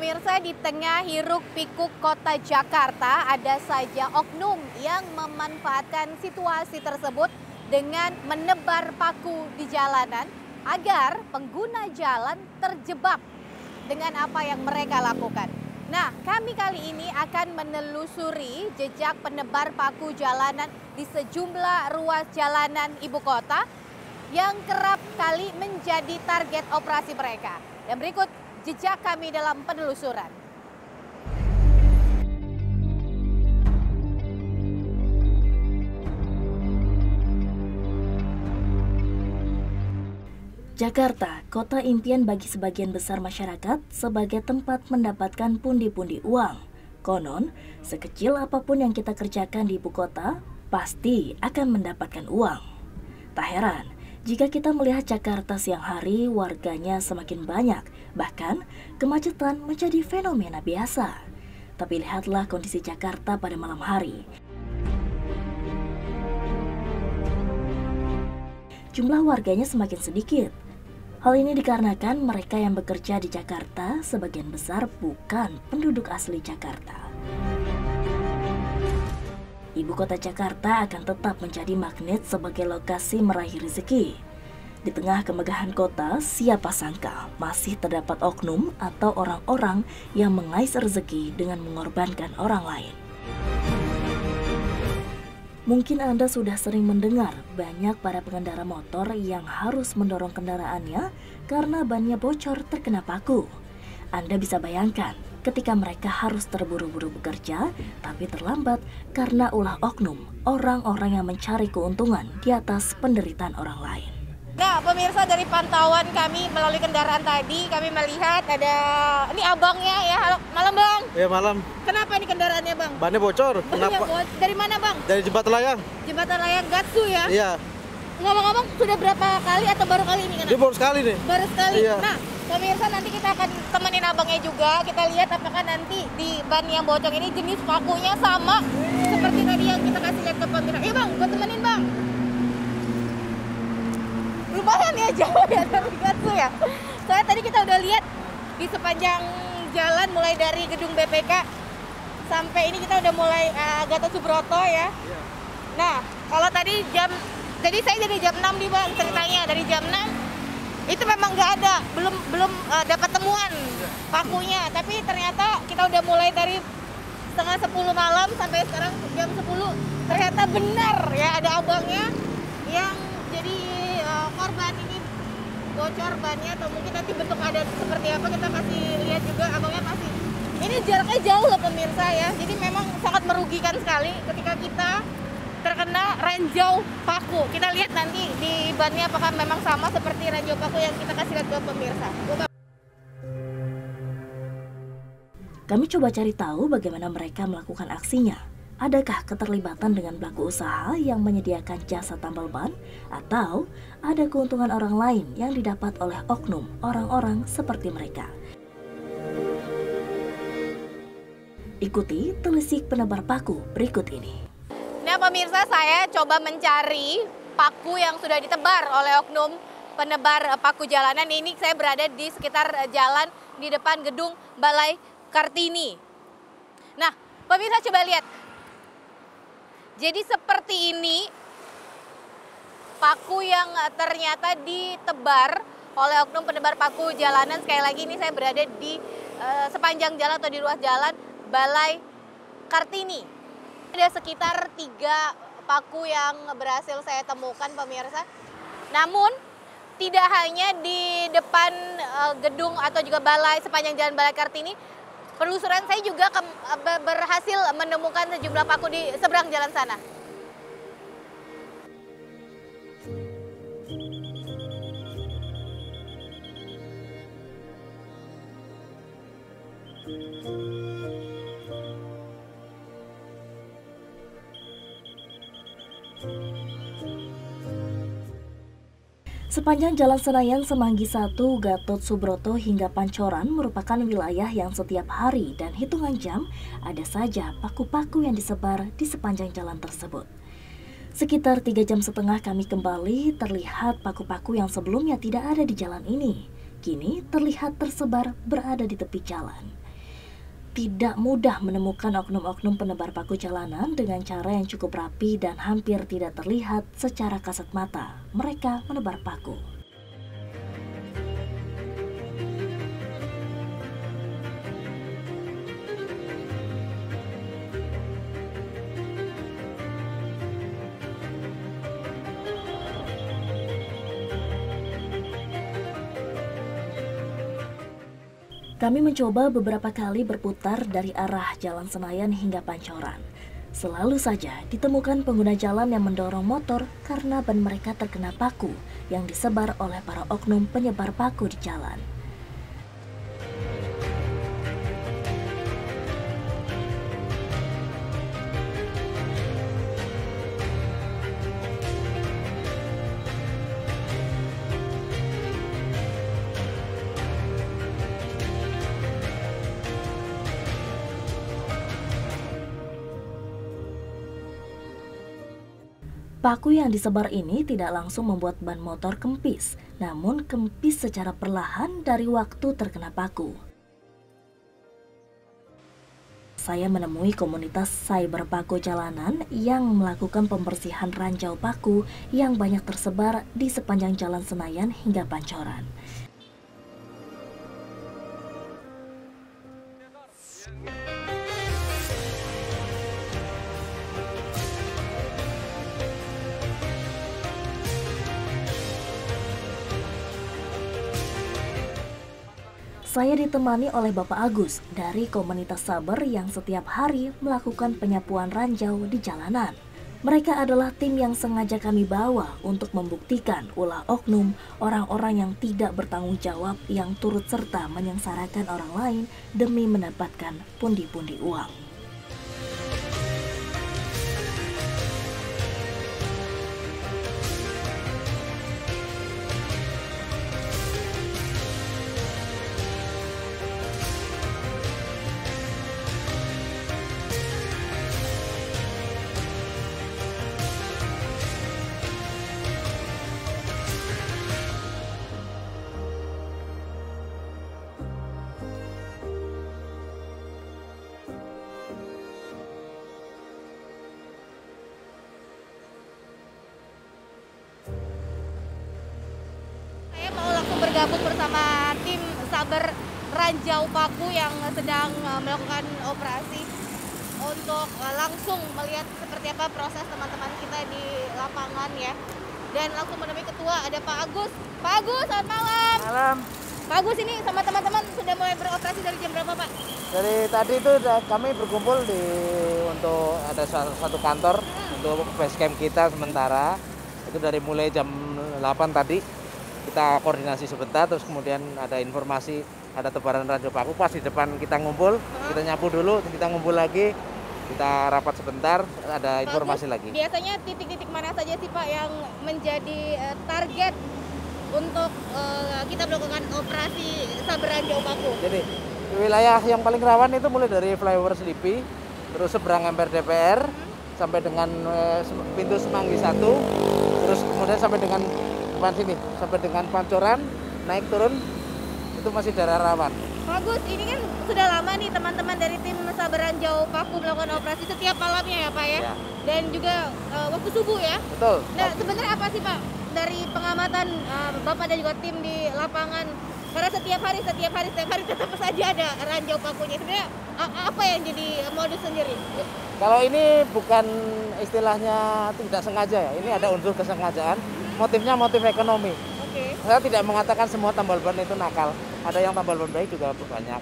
pemirsa, di tengah hiruk-pikuk kota Jakarta, ada saja oknum yang memanfaatkan situasi tersebut dengan menebar paku di jalanan agar pengguna jalan terjebak dengan apa yang mereka lakukan. Nah, kami kali ini akan menelusuri jejak penebar paku jalanan di sejumlah ruas jalanan ibu kota yang kerap kali menjadi target operasi mereka. Dan berikut jejak kami dalam penelusuran. Jakarta, kota impian bagi sebagian besar masyarakat sebagai tempat mendapatkan pundi-pundi uang. Konon, sekecil apapun yang kita kerjakan di ibu kota, pasti akan mendapatkan uang. Tak heran jika kita melihat Jakarta siang hari, warganya semakin banyak, bahkan kemacetan menjadi fenomena biasa. Tapi lihatlah kondisi Jakarta pada malam hari. Jumlah warganya semakin sedikit. Hal ini dikarenakan mereka yang bekerja di Jakarta sebagian besar bukan penduduk asli Jakarta. Ibu kota Jakarta akan tetap menjadi magnet sebagai lokasi meraih rezeki. Di tengah kemegahan kota, siapa sangka masih terdapat oknum atau orang-orang yang mengais rezeki dengan mengorbankan orang lain. Mungkin Anda sudah sering mendengar banyak para pengendara motor yang harus mendorong kendaraannya karena bannya bocor terkena paku. Anda bisa bayangkan ketika mereka harus terburu-buru bekerja tapi terlambat karena ulah oknum, orang-orang yang mencari keuntungan di atas penderitaan orang lain. Nah, pemirsa, dari pantauan kami melalui kendaraan tadi, kami melihat ada ini abangnya ya. Halo, malam Bang. Ya malam. Kenapa ini kendaraannya Bang? Bannya bocor. Kenapa? Dari mana Bang? Dari jembatan layang. Jembatan layang Gatsu ya? Iya. Ngomong-ngomong, sudah berapa kali atau baru kali ini? Dia baru sekali nih. Baru sekali. Iya. Nah, pemirsa, nanti kita akan temenin abangnya juga. Kita lihat apakah nanti di ban yang bocor ini jenis pakunya sama seperti tadi yang kita kasih lihat ke pemirsa. Iya Bang, gue temenin Bang. Lumayan ya jauh ya dari Gatsu ya. Soalnya tadi kita udah lihat di sepanjang jalan mulai dari gedung BPK sampai ini kita udah mulai Gatot Subroto ya. Iya. Nah, kalau tadi jadi saya dari jam 6 nih Bang ceritanya, dari jam 6 itu memang nggak ada, belum dapat temuan pakunya. Tapi ternyata kita udah mulai dari setengah 10 malam sampai sekarang jam 10 ternyata benar ya ada abangnya yang jadi korban ini bocor bannya, atau mungkin nanti bentuk ada seperti apa kita kasih lihat juga abangnya pasti. Ini jaraknya jauh loh pemirsa ya, jadi memang sangat merugikan sekali ketika kita terkena ranjau paku. Kita lihat nanti di bannya apakah memang sama seperti ranjau paku yang kita kasih lihat ke pemirsa. Kami coba cari tahu bagaimana mereka melakukan aksinya. Adakah keterlibatan dengan pelaku usaha yang menyediakan jasa tambal ban, atau ada keuntungan orang lain yang didapat oleh oknum orang-orang seperti mereka? Ikuti telisik penebar paku berikut ini. Nah pemirsa, saya coba mencari paku yang sudah ditebar oleh oknum penebar paku jalanan. Ini saya berada di sekitar jalan di depan gedung Balai Kartini. Nah pemirsa, coba lihat. Jadi seperti ini paku yang ternyata ditebar oleh oknum penebar paku jalanan. Sekali lagi ini saya berada di sepanjang jalan atau di ruas jalan Balai Kartini. Ada sekitar 3 paku yang berhasil saya temukan pemirsa. Namun tidak hanya di depan gedung atau juga balai sepanjang jalan Balai Kartini. Penelusuran saya juga berhasil menemukan sejumlah paku di seberang jalan sana. Sepanjang Jalan Senayan, Semanggi 1, Gatot Subroto hingga Pancoran merupakan wilayah yang setiap hari dan hitungan jam ada saja paku-paku yang disebar di sepanjang jalan tersebut. Sekitar 3,5 jam kami kembali, terlihat paku-paku yang sebelumnya tidak ada di jalan ini, kini terlihat tersebar berada di tepi jalan. tidak mudah menemukan oknum-oknum penebar paku jalanan dengan cara yang cukup rapi dan hampir tidak terlihat secara kasat mata. Mereka menebar paku. Kami mencoba beberapa kali berputar dari arah Jalan Senayan hingga Pancoran. Selalu saja ditemukan pengguna jalan yang mendorong motor karena ban mereka terkena paku yang disebar oleh para oknum penyebar paku di jalan. Paku yang disebar ini tidak langsung membuat ban motor kempis, namun kempis secara perlahan dari waktu terkena paku. Saya menemui komunitas cyber paku jalanan yang melakukan pembersihan ranjau paku yang banyak tersebar di sepanjang Jalan Senayan hingga Pancoran. Saya ditemani oleh Bapak Agus dari komunitas Saber yang setiap hari melakukan penyapuan ranjau di jalanan. Mereka adalah tim yang sengaja kami bawa untuk membuktikan ulah oknum orang-orang yang tidak bertanggung jawab yang turut serta menyengsarakan orang lain demi mendapatkan pundi-pundi uang. Bergabung bersama tim Saber Ranjau Paku yang sedang melakukan operasi untuk langsung melihat seperti apa proses teman-teman kita di lapangan ya. Dan langsung menemui ketua, ada Pak Agus. Pak Agus, selamat malam. Malam. Pak Agus, ini sama teman-teman sudah mulai beroperasi dari jam berapa, Pak? Dari tadi itu kami berkumpul untuk ada satu kantor untuk base camp kita sementara. Itu dari mulai jam 8 tadi. Kita koordinasi sebentar, terus kemudian ada informasi ada tebaran ranjau paku pas di depan kita ngumpul, kita nyapu dulu, kita ngumpul lagi, kita rapat sebentar, ada informasi lagi. Biasanya titik-titik mana saja sih Pak yang menjadi target untuk kita melakukan operasi Saber Ranjau Paku? Jadi wilayah yang paling rawan itu mulai dari flyover Selipi, terus seberang MPR DPR, sampai dengan pintu Semanggi 1, terus kemudian sampai dengan sini sampai dengan Pancoran, naik turun itu masih daerah rawan. Bagus, ini kan sudah lama nih teman-teman dari tim Saber Ranjau Paku melakukan operasi setiap malamnya ya Pak ya, ya. Dan juga waktu subuh ya. Betul. Nah sebenarnya apa sih Pak dari pengamatan Bapak dan juga tim di lapangan, karena setiap hari tetap saja ada ranjau pakunya. Sebenarnya apa yang jadi modus sendiri? Kalau ini bukan istilahnya tidak sengaja ya, ini ada unsur kesengajaan. Motifnya motif ekonomi. Oke. Saya tidak mengatakan semua tambal ban itu nakal. Ada yang tambal ban baik juga banyak.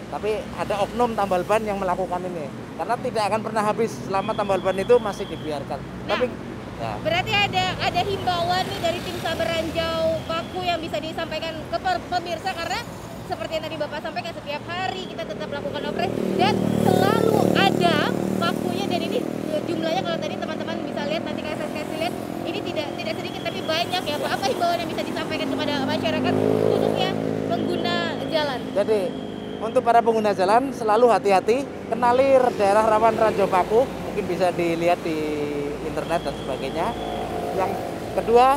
Tapi ada oknum tambal ban yang melakukan ini. Karena tidak akan pernah habis selama tambal ban itu masih dibiarkan. Nah, tapi ya. Berarti ada himbauan nih dari tim Saber Ranjau Paku yang bisa disampaikan ke pemirsa, karena seperti yang tadi Bapak sampaikan setiap hari kita tetap melakukan operasi dan selalu ada pakunya, dan ini jumlahnya kalau tadi teman-teman bisa lihat, nanti saya kasih lihat, ini tidak sedikit tapi banyak ya Pak. Apa himbauan yang bisa disampaikan kepada masyarakat khususnya pengguna jalan? Jadi untuk para pengguna jalan selalu hati-hati, kenali daerah rawan ranjau paku, mungkin bisa dilihat di internet dan sebagainya. Yang kedua,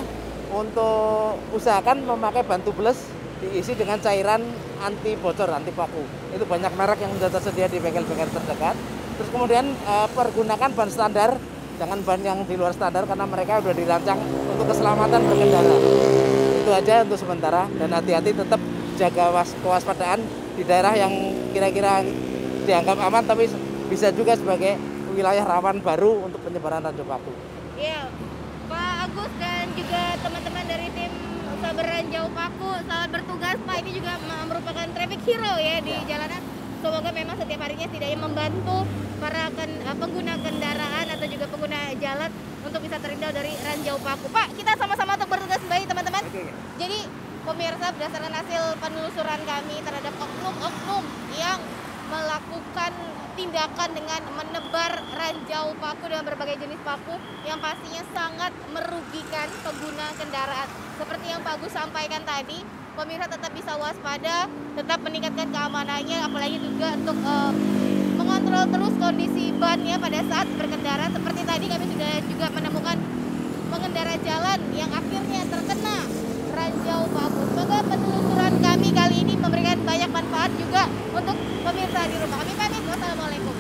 untuk usahakan memakai ban tubeless diisi dengan cairan anti bocor, anti paku. Itu banyak merek yang sudah tersedia di bengkel-bengkel terdekat. Terus kemudian pergunakan ban standar, jangan ban yang di luar standar karena mereka sudah dirancang untuk keselamatan berkendara. Itu aja untuk sementara, dan hati-hati tetap jaga kewaspadaan di daerah yang kira-kira dianggap aman tapi bisa juga sebagai wilayah rawan baru untuk penyebaran ranjau paku. Iya, Pak Agus dan juga teman-teman dari tim Saber Ranjau Paku, selamat bertugas Pak. Ini juga merupakan traffic hero ya di jalanan. Semoga memang setiap harinya setidaknya membantu para pengguna kendaraan atau juga pengguna jalan untuk bisa terhindar dari ranjau paku. Pak, kita sama-sama untuk bertugas kembali teman-teman. Jadi pemirsa, berdasarkan hasil penelusuran kami terhadap oknum-oknum yang melakukan tindakan dengan menebar ranjau paku dengan berbagai jenis paku yang pastinya sangat merugikan pengguna kendaraan. Seperti yang Pak Agus sampaikan tadi, pemirsa tetap bisa waspada, tetap meningkatkan keamanannya, apalagi juga untuk mengontrol terus kondisi bannya pada saat berkendara. Seperti tadi kami sudah juga menemukan pengendara jalan yang akhirnya terkena ranjau paku. Semoga penelusuran kami kali ini memberikan banyak manfaat juga untuk pemirsa di rumah. Kami pamit, wassalamualaikum.